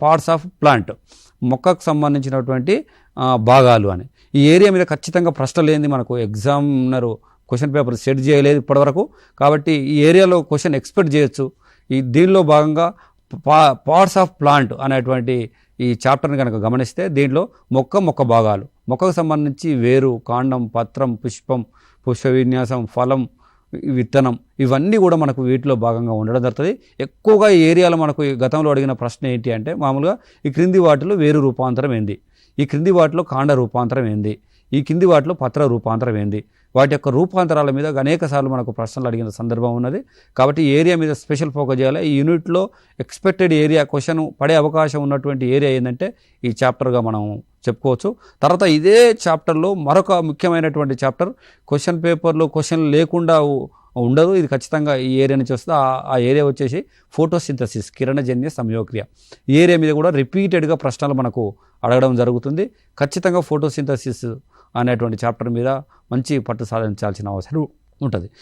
Parts of plant, మొక్కకు సంబంధించినటువంటి భాగాలు అని. ఈ ఏరియా మీద ఖచ్చితంగా ప్రశ్న లేనిది మనకు ఎగ్జామినరు క్వశ్చన్ పేపర్ సెట్ చేయలేదు ఇప్పటివరకు. కాబట్టి ఈ ఏరియాలో క్వశ్చన్ ఎక్స్పెక్ట్ చేయొచ్చు. దీనిలో భాగంగా పార్ట్స్ ఆఫ్ ప్లాంట్ అనేటువంటి ఈ చాప్టర్ని కనుక గమనిస్తే దీంట్లో మొక్క భాగాలు, మొక్కకు సంబంధించి వేరు, కాండం, పత్రం, పుష్పం, పుష్ప విన్యాసం, ఫలం, విత్తనం, ఇవన్నీ కూడా మనకు వీటిలో భాగంగా ఉండడం జరుగుతుంది. ఎక్కువగా ఈ ఏరియాలో మనకు గతంలో అడిగిన ప్రశ్న ఏంటి అంటే మామూలుగా ఈ క్రింది వాటిలో వేరు రూపాంతరం ఏంది, ఈ క్రింది వాటిలో కాండ రూపాంతరం ఏంది, ఈ కింది వాటిలో పత్ర రూపాంతరం ఏంది, వాటి యొక్క రూపాంతరాల మీద అనేక సార్లు మనకు ప్రశ్నలు అడిగిన సందర్భం ఉన్నది. కాబట్టి ఈ ఏరియా మీద స్పెషల్ ఫోకస్ చేయాలి. ఈ యూనిట్లో ఎక్స్పెక్టెడ్ ఏరియా క్వశ్చన్ పడే అవకాశం ఉన్నటువంటి ఏరియా ఏంటంటే ఈ చాప్టర్గా మనం చెప్పుకోవచ్చు. తర్వాత ఇదే చాప్టర్లో మరొక ముఖ్యమైనటువంటి చాప్టర్, క్వశ్చన్ పేపర్లో క్వశ్చన్ లేకుండా ఉండదు, ఇది ఖచ్చితంగా ఈ ఏరియా నుంచి వస్తుంది. ఆ ఏరియా వచ్చేసి ఫోటోసింథసిస్, కిరణజన్య సంయోగక్రియ. ఈ ఏరియా మీద కూడా రిపీటెడ్గా ప్రశ్నలు మనకు అడగడం జరుగుతుంది. ఖచ్చితంగా ఫోటోసింథసిస్ అనేటువంటి చాప్టర్ మీద మంచి పట్టు సాధించాల్సిన అవసరం ఉంటుంది.